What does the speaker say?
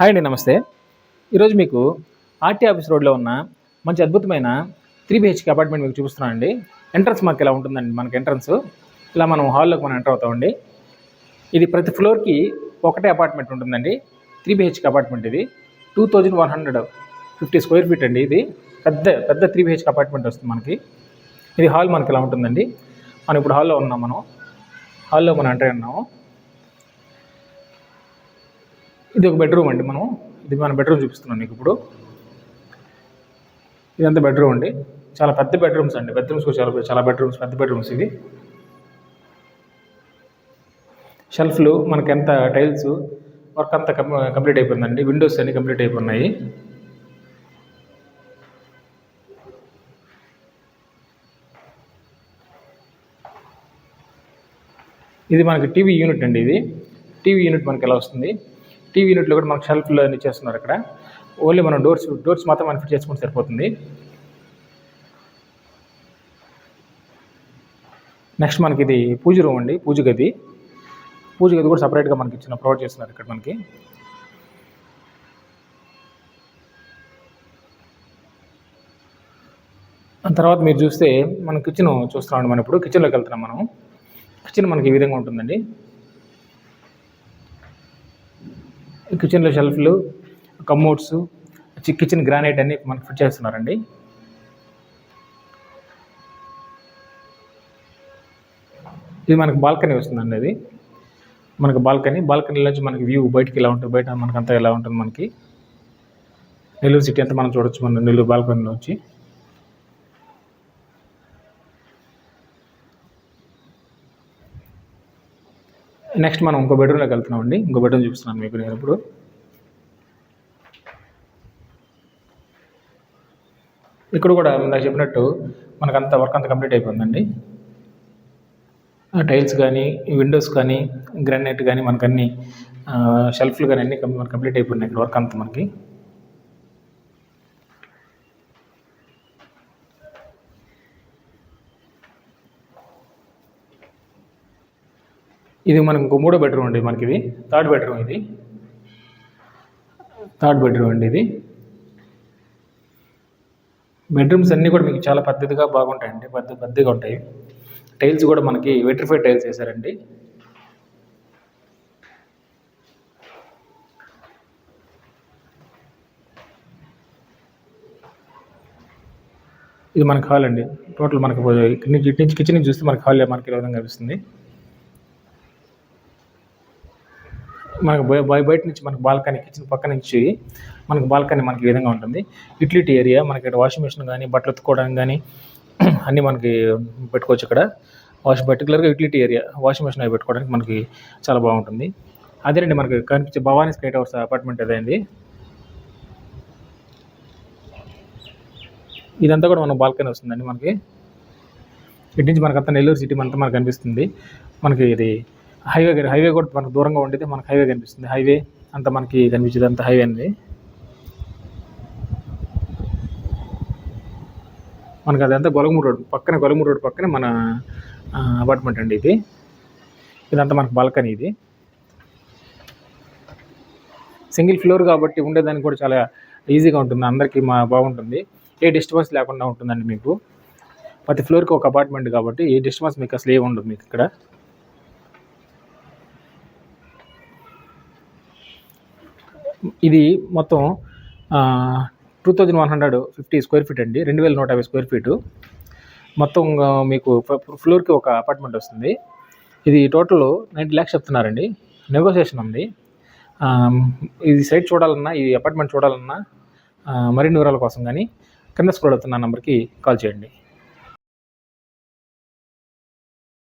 Hi అండి, నమస్తే. ఈరోజు మీకు ఆర్టీ ఆఫీస్ రోడ్లో ఉన్న మంచి అద్భుతమైన 3 BHK అపార్ట్మెంట్ మీకు చూపిస్తున్నానండి. ఎంట్రన్స్ మాకు ఇలా ఉంటుందండి. మనకి ఎంట్రన్స్ ఇలా మనం హాల్లోకి ఎంటర్ అవుతామండి. ఇది ప్రతి ఫ్లోర్కి ఒకటే అపార్ట్మెంట్ ఉంటుందండి. 3 BHK అపార్ట్మెంట్ ఇది 2150 స్క్వేర్ ఫీట్ అండి. ఇది పెద్ద 3 BHK అపార్ట్మెంట్ వస్తుంది మనకి. ఇది హాల్ మనకి ఇలా ఉంటుందండి. మనం ఇప్పుడు హాల్లో ఉన్నాం. హాల్లో ఎంటర్ అయినాము. ఇది ఒక బెడ్రూమ్ అండి. ఇది మన బెడ్రూమ్ చూపిస్తున్నాం మీకు ఇప్పుడు. ఇదంతా బెడ్రూమ్ అండి. చాలా పెద్ద బెడ్రూమ్స్ అండి. బెడ్రూమ్స్ చాలా బెడ్రూమ్స్, పెద్ద బెడ్రూమ్స్ ఇవి. షెల్ఫ్లు మనకి ఎంత టైల్స్ వర్క్ అంతా కంప్లీట్ అయిపోయిందండి. విండోస్ అన్నీ కంప్లీట్ అయిపోయినాయి. ఇది మనకి టీవీ యూనిట్ అండి. ఇది టీవీ యూనిట్ మనకి ఎలా వస్తుంది. టీవీ యూనిట్లో కూడా మనకు షెల్ఫ్లో అన్ని చేస్తున్నారు. అక్కడ ఓన్లీ మనం డోర్స్ మాత్రం మనం ఫిట్ చేసుకుంటే సరిపోతుంది. నెక్స్ట్ మనకి ఇది పూజ రూమ్ అండి. పూజ గది కూడా సపరేట్గా మనకి ప్రొవైడ్ చేస్తున్నారు ఇక్కడ మనకి. తర్వాత మీరు చూస్తే మనం కిచెన్ చూస్తున్నాం. మనం ఇప్పుడు కిచెన్లోకి వెళ్తున్నాం. కిచెన్ మనకి ఈ విధంగా ఉంటుందండి. కిచెన్లో షెల్ఫ్లు, కమోడ్స్, కిచెన్ గ్రానైట్ అన్ని మనకు ఫిట్ చేస్తున్నారండి. ఇది మనకు బాల్కనీ వస్తుందండి. అది మనకు బాల్కనీ నుంచి మనకి వ్యూ బయటికి ఇలా ఉంటుంది. బయట మనకంతా ఎలా ఉంటుంది. మనకి నెల్లూరు సిటీ అంతా మనం చూడొచ్చు. మన నెల్లూరు బాల్కనీలో వచ్చి నెక్స్ట్ మనం ఇంకో బెడ్రూమ్లోకి వెళ్తున్నామండి. ఇంకో బెడ్రూమ్ చూపిస్తున్నాను మీకు నేను ఇప్పుడు. ఇక్కడ కూడా ఇందాక చెప్పినట్టు మనకంతా వర్క్ అంతా కంప్లీట్ అయిపోయిందండి. టైల్స్ కానీ, విండోస్ కానీ, గ్రానైట్ కానీ, మనకన్నీ షెల్ఫ్లు కానీ అన్నీ మనకు కంప్లీట్ అయిపోయినాయి. ఇక్కడ వర్క్ అంతా మనకి. ఇది మనకు ఇంకో మూడో బెడ్రూమ్ అండి. మనకి ఇది థర్డ్ బెడ్రూమ్ అండి. ఇది బెడ్రూమ్స్ అన్నీ కూడా మీకు చాలా పెద్దదిగా బాగుంటాయండి. పెద్దగా ఉంటాయి. టైల్స్ కూడా మనకి వెట్రిఫైడ్ టైల్స్ వేసారండి. ఇది మనకి హాల్ అండి. టోటల్ మనకి ఇటు నుంచి కిచెన్ నుంచి చూస్తే మనకి హాల్ మనకి విధంగా కనిపిస్తుంది. మనకు బయట నుంచి మనకు బాల్కనీ, కిచెన్ పక్క నుంచి మనకు బాల్కనీ మనకి ఈ విధంగా ఉంటుంది. యూటిలిటీ ఏరియా మనకి ఇక్కడ వాషింగ్ మిషన్ కానీ, బట్టలు ఉతుక్కోవడానికి కానీ అన్నీ మనకి పెట్టుకోవచ్చు. ఇక్కడ పర్టికులర్గా యూటిలిటీ ఏరియా వాషింగ్ మిషన్ అవి పెట్టుకోవడానికి మనకి చాలా బాగుంటుంది. అదేనండి మనకి కనిపించే భవానీ స్కై టవర్స్ అపార్ట్మెంట్ అదేండి. ఇదంతా కూడా మన బాల్కనీ వస్తుందండి. మనకి ఇటు నుంచి మనకంతా నెల్లూరు సిటీ అంతా మనకు కనిపిస్తుంది. మనకి ఇది హైవే కూడా మనకు దూరంగా ఉండేది. మనకు హైవే కనిపిస్తుంది. హైవే అంతా మనకి కనిపించేది అంతా హైవే అండి. మనకి అదంతా గొలగమూరు రోడ్ పక్కనే మన అపార్ట్మెంట్ అండి. ఇదంతా మనకు బాల్కనీ. ఇది సింగిల్ ఫ్లోర్ కాబట్టి ఉండేదానికి కూడా చాలా ఈజీగా ఉంటుంది. అందరికీ బాగుంటుంది. ఏ డిస్టర్బెన్స్ లేకుండా ఉంటుందండి. మీకు ప్రతి ఫ్లోర్కి ఒక అపార్ట్మెంట్ కాబట్టి ఏ డిస్టర్బెన్స్ మీకు అసలు ఏమి ఉండదు. మీకు ఇక్కడ ఇది మొత్తం 2150 స్క్వేర్ ఫీట్ అండి. 2150 స్క్వేర్ ఫీటు మొత్తం. మీకు ఫ్లోర్కి ఒక అపార్ట్మెంట్ వస్తుంది. ఇది టోటల్ 90 lakhs చెప్తున్నారండి. నెగోషియేషన్ ఉంది. ఇది సైట్ చూడాలన్నా, ఈ అపార్ట్మెంట్ చూడాలన్నా, మరిన్ని వివరాల కోసం కానీ కింద స్క్రోల్ అవుతున్న నెంబర్కి కాల్ చేయండి.